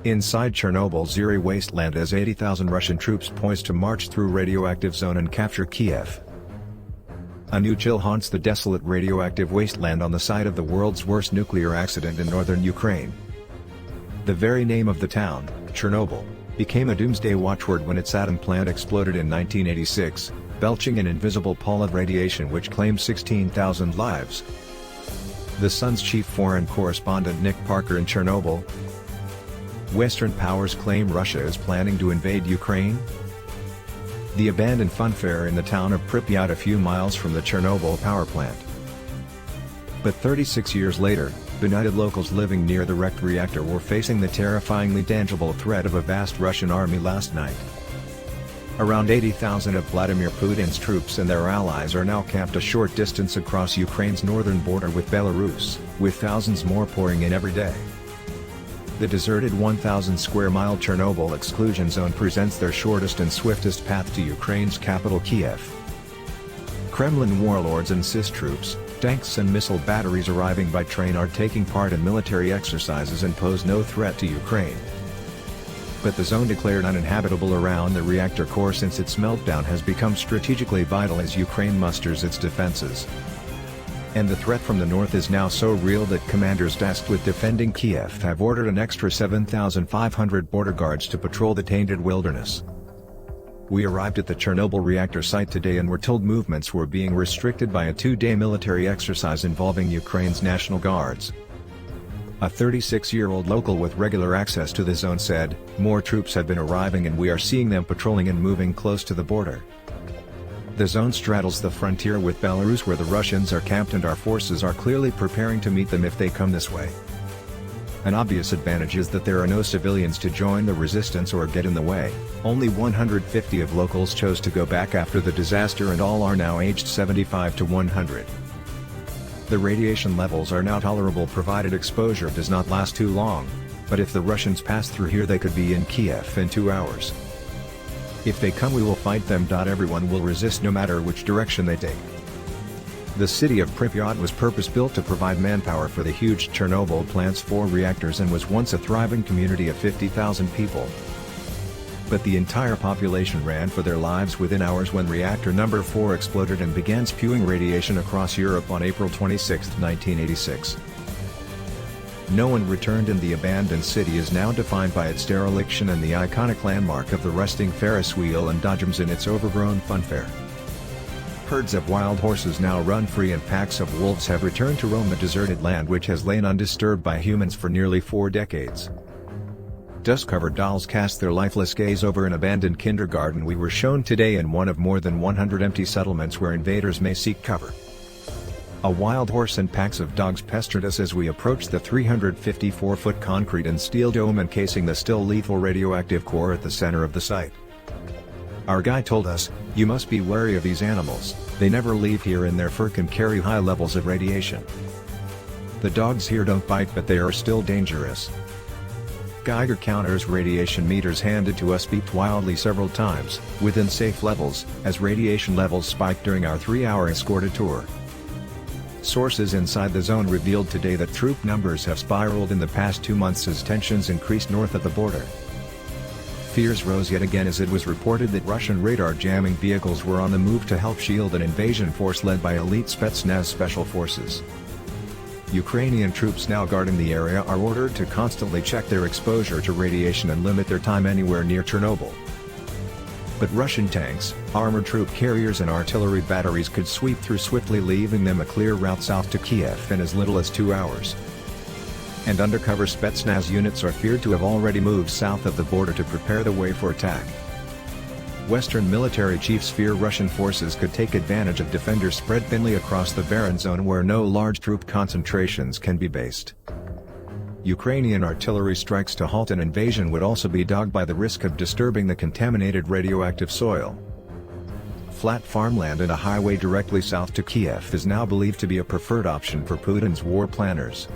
Inside Chernobyl's eerie wasteland as 80,000 Russian troops poised to march through radioactive zone and capture Kiev. A new chill haunts the desolate radioactive wasteland on the site of the world's worst nuclear accident in northern Ukraine. The very name of the town, Chernobyl, became a doomsday watchword when its atom plant exploded in 1986, belching an invisible pall of radiation which claimed 16,000 lives. The Sun's chief foreign correspondent Nick Parker in Chernobyl. Western powers claim Russia is planning to invade Ukraine. The abandoned funfair in the town of Pripyat a few miles from the Chernobyl power plant. But 36 years later, benighted locals living near the wrecked reactor were facing the terrifyingly tangible threat of a vast Russian army last night. Around 80,000 of Vladimir Putin's troops and their allies are now camped a short distance across Ukraine's northern border with Belarus, with thousands more pouring in every day. The deserted 1,000-square-mile Chernobyl exclusion zone presents their shortest and swiftest path to Ukraine's capital Kiev. Kremlin warlords insist troops, tanks and missile batteries arriving by train are taking part in military exercises and pose no threat to Ukraine. But the zone declared uninhabitable around the reactor core since its meltdown has become strategically vital as Ukraine musters its defenses. And the threat from the north is now so real that commanders tasked with defending Kiev have ordered an extra 7,500 border guards to patrol the tainted wilderness. We arrived at the Chernobyl reactor site today and were told movements were being restricted by a two-day military exercise involving Ukraine's National Guards. A 36-year-old local with regular access to the zone said, "More troops have been arriving and we are seeing them patrolling and moving close to the border." The zone straddles the frontier with Belarus where the Russians are camped and our forces are clearly preparing to meet them if they come this way. An obvious advantage is that there are no civilians to join the resistance or get in the way. Only 150 of locals chose to go back after the disaster and all are now aged 75 to 100. The radiation levels are now tolerable provided exposure does not last too long, but if the Russians pass through here they could be in Kiev in 2 hours. If they come we will fight them. Everyone will resist no matter which direction they take. The city of Pripyat was purpose-built to provide manpower for the huge Chernobyl plant's 4 reactors and was once a thriving community of 50,000 people. But the entire population ran for their lives within hours when reactor number 4 exploded and began spewing radiation across Europe on April 26, 1986. No one returned and the abandoned city is now defined by its dereliction and the iconic landmark of the rusting Ferris wheel and dodgems in its overgrown funfair. Herds of wild horses now run free and packs of wolves have returned to roam the deserted land which has lain undisturbed by humans for nearly 4 decades. Dust-covered dolls cast their lifeless gaze over an abandoned kindergarten we were shown today in one of more than 100 empty settlements where invaders may seek cover. A wild horse and packs of dogs pestered us as we approached the 354-foot concrete and steel dome encasing the still lethal radioactive core at the center of the site. Our guide told us, "You must be wary of these animals, they never leave here and their fur can carry high levels of radiation. The dogs here don't bite but they are still dangerous." Geiger counters radiation meters handed to us beeped wildly several times, within safe levels, as radiation levels spiked during our 3-hour escorted tour. Sources inside the zone revealed today that troop numbers have spiraled in the past 2 months as tensions increased north of the border. Fears rose yet again as it was reported that Russian radar jamming vehicles were on the move to help shield an invasion force led by elite Spetsnaz special forces. Ukrainian troops now guarding the area are ordered to constantly check their exposure to radiation and limit their time anywhere near Chernobyl. But Russian tanks, armored troop carriers and artillery batteries could sweep through swiftly leaving them a clear route south to Kiev in as little as 2 hours. And undercover Spetsnaz units are feared to have already moved south of the border to prepare the way for attack. Western military chiefs fear Russian forces could take advantage of defenders spread thinly across the barren zone where no large troop concentrations can be based. Ukrainian artillery strikes to halt an invasion would also be dogged by the risk of disturbing the contaminated radioactive soil. Flat farmland and a highway directly south to Kiev is now believed to be a preferred option for Putin's war planners.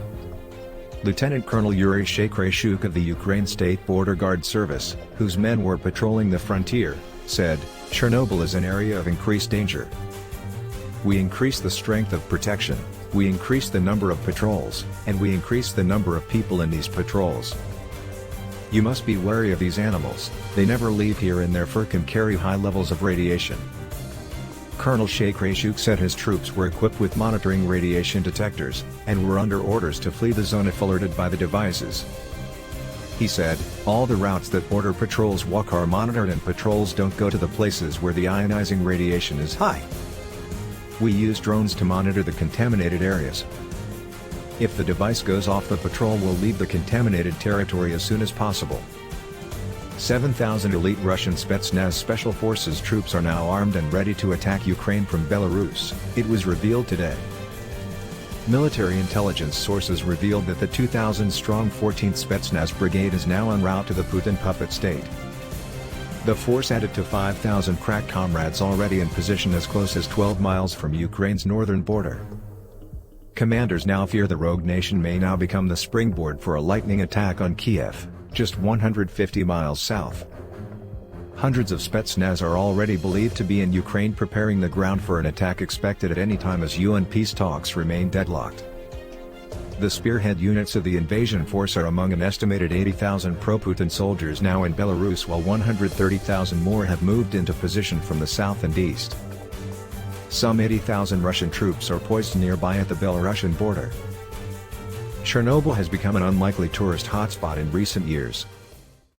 Lieutenant Colonel Yuri Shakryshuk of the Ukraine State Border Guard Service, whose men were patrolling the frontier, said, "Chernobyl is an area of increased danger. We increase the strength of protection, we increase the number of patrols, and we increase the number of people in these patrols. You must be wary of these animals, they never leave here and their fur can carry high levels of radiation. Colonel Sheikh Rashuk said his troops were equipped with monitoring radiation detectors, and were under orders to flee the zone if alerted by the devices. He said, all the routes that border patrols walk are monitored and patrols don't go to the places where the ionizing radiation is high. We use drones to monitor the contaminated areas. If the device goes off, the patrol will leave the contaminated territory as soon as possible. 7,000 elite Russian Spetsnaz Special Forces troops are now armed and ready to attack Ukraine from Belarus, it was revealed today. Military intelligence sources revealed that the 2,000-strong 14th Spetsnaz Brigade is now en route to the Putin puppet state. The force added to 5,000 crack comrades already in position as close as 12 miles from Ukraine's northern border. Commanders now fear the rogue nation may now become the springboard for a lightning attack on Kiev, just 150 miles south. Hundreds of Spetsnaz are already believed to be in Ukraine preparing the ground for an attack expected at any time as UN peace talks remain deadlocked. The spearhead units of the invasion force are among an estimated 80,000 pro-Putin soldiers now in Belarus, while 130,000 more have moved into position from the south and east. Some 80,000 Russian troops are poised nearby at the Belarusian border. Chernobyl has become an unlikely tourist hotspot in recent years,